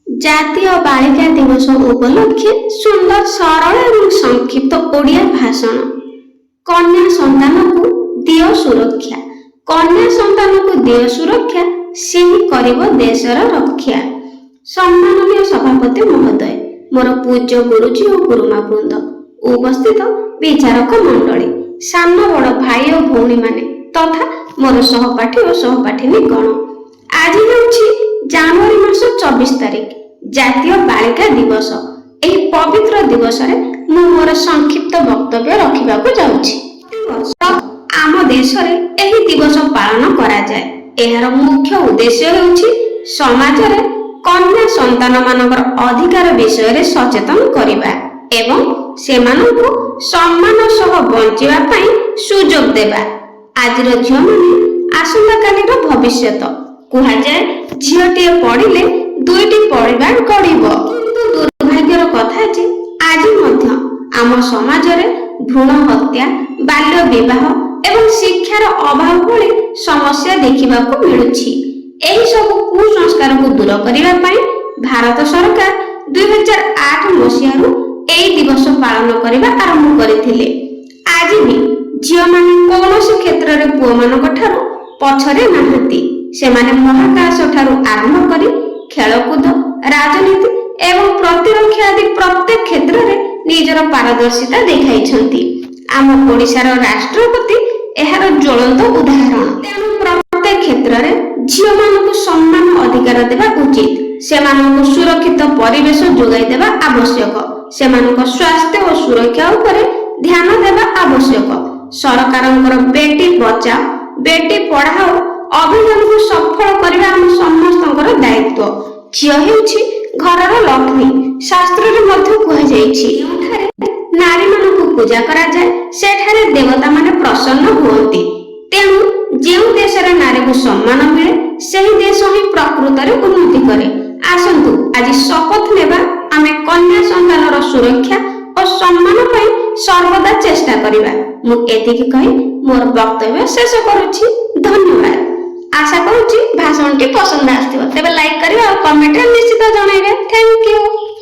ଜାତୀୟ ବାଳିକା ଦିବସ ଉପଲକ୍ଷେ ସୁନ୍ଦର ସରଳ ଏବଂ ସଂକ୍ଷିପ୍ତ ଓଡ଼ିଆ ଭାଷଣ। କନ୍ୟା ସନ୍ତାନକୁ ଦିଅ ସୁରକ୍ଷା, କନ୍ୟା ସନ୍ତାନକୁ ଦିଅ ସୁରକ୍ଷା, ସେ ହିଁ କରିବ ଦେଶର ରକ୍ଷା। ସମ୍ମାନନୀୟ ସଭାପତି ମହୋଦୟ, ମୋର ପୂଜ୍ୟ ଗୁରୁଜୀ ଓ ଗୁରୁମା ବୃନ୍ଦ, ଉପସ୍ଥିତ ବିଚାରକ ମଣ୍ଡଳୀ, ସାନ ବଡ଼ ଭାଇ ଓ ଭଉଣୀମାନେ ତଥା ମୋର ସହପାଠୀ ଓ ସହପାଠିନୀ ଗଣ, ଆଜି ହେଉଛି ଜାନୁଆରୀ ମାସ 24 ତାରିଖ, ଜାତୀୟ ବାଳିକା ଦିବସ। ଏହି ପବିତ୍ର ଦିବସରେ ମୁଁ ମୋର ସଂକ୍ଷିପ୍ତ ବକ୍ତବ୍ୟ ରଖିବାକୁ ଯାଉଛି। ଆମ ଦେଶରେ ଏହି ଦିବସ ପାଳନ କରାଯାଏ। ଏହାର ମୁଖ୍ୟ ଉଦ୍ଦେଶ୍ୟ ହେଉଛି ସମାଜରେ କନ୍ୟା ସନ୍ତାନମାନଙ୍କର ଅଧିକାର ବିଷୟରେ ସଚେତନ କରିବା ଏବଂ ସେମାନଙ୍କୁ ସମ୍ମାନ ସହ ବଞ୍ଚିବା ପାଇଁ ସୁଯୋଗ ଦେବା। ଆଜିର ଝିଅମାନେ ଆସନ୍ତାକାଲିର ଭବିଷ୍ୟତ। କୁହାଯାଏ ଝିଅଟିଏ ପଢ଼ିଲେ ଦୁଇଟି ପରିବାର ଗଢ଼ିବ। କିନ୍ତୁ ଦୁର୍ଭାଗ୍ୟର କଥା ଯେ ଆଜି ମଧ୍ୟ ଆମ ସମାଜରେ ଭ୍ରୂଣ ହତ୍ୟା, ବାଲ୍ୟ ବିବାହ ଏବଂ ଶିକ୍ଷାର ଅଭାବ ଭଳି ସମସ୍ୟା ଦେଖିବାକୁ ମିଳୁଛି। ଏହି ସବୁ କୁସଂସ୍କାରକୁ ଦୂର କରିବା ପାଇଁ ଭାରତ ସରକାର 2008 ମସିହାରୁ ଏହି ଦିବସ ପାଳନ କରିବା ଆରମ୍ଭ କରିଥିଲେ। ଆଜି ବି ଝିଅମାନେ କୌଣସି କ୍ଷେତ୍ରରେ ପୁଅମାନଙ୍କ ଠାରୁ ପଛରେ ନାହାନ୍ତି। ସେମାନେ ମହାକାଶ ଠାରୁ ଆରମ୍ଭ କରି ଖେଳକୁଦ, ରାଜନୀତି ଏବଂ ପ୍ରତିରକ୍ଷା ଆଦି ପ୍ରତ୍ୟେକ କ୍ଷେତ୍ରରେ ନିଜର ପାରଦର୍ଶିତା ଦେଖାଇଛନ୍ତି। ଆମ ଓଡ଼ିଶାର ରାଷ୍ଟ୍ରପତି ଏହାର ଜ୍ୱଳନ୍ତ ଉଦାହରଣ। ତେଣୁ ପ୍ରତ୍ୟେକ କ୍ଷେତ୍ରରେ ଝିଅମାନଙ୍କୁ ସମାନ ଅଧିକାର ଦେବା ଉଚିତ। ସେମାନଙ୍କୁ ସୁରକ୍ଷିତ ପରିବେଶ ଯୋଗାଇ ଦେବା ଆବଶ୍ୟକ। ସେମାନଙ୍କ ସ୍ୱାସ୍ଥ୍ୟ ଓ ସୁରକ୍ଷା ଉପରେ ଧ୍ୟାନ ଦେବା ଆବଶ୍ୟକ। ସରକାରଙ୍କର ବେଟି ବଚାଓ ବେଟି ପଢ଼ାଓ ଅଭିଯାନକୁ ସଫଳ କରିବା ଆମ ସମସ୍ତଙ୍କର ଦାୟିତ୍ୱ। ଝିଅ ହେଉଛି ଘରର ଲକ୍ଷ୍ମୀ। ଶାସ୍ତ୍ରରେ ମଧ୍ୟ କୁହାଯାଇଛି, ଯେଉଁଠାରେ ନାରୀମାନଙ୍କୁ ପୂଜା କରାଯାଏ ସେଠାରେ ଦେବତାମାନେ ପ୍ରସନ୍ନ ହୁଅନ୍ତି। ତେଣୁ ଯେଉଁ ଦେଶରେ ନାରୀକୁ ସମ୍ମାନ ମିଳେ ସେହି ଦେଶ ହିଁ ପ୍ରକୃତରେ ଉନ୍ନତି କରେ। ଆସନ୍ତୁ ଆଜି ଶପଥ ନେବା, ଆମେ କନ୍ୟା ସନ୍ତାନର ସୁରକ୍ଷା ଓ ସମ୍ମାନ ପାଇଁ ସର୍ବଦା ଚେଷ୍ଟା କରିବା। ମୁଁ ଏତିକି କହି ମୋର ବକ୍ତବ୍ୟ ଶେଷ କରୁଛି। ଧନ୍ୟବାଦ। ଆଶା କରୁଛି ଭାଷଣଟି ପସନ୍ଦ ଆସିଥିବ। ତେବେ ଲାଇକ୍ କରିବେ ଆଉ କମେଣ୍ଟରେ ନିଶ୍ଚିତ ଜଣାଇବେ। Thank you.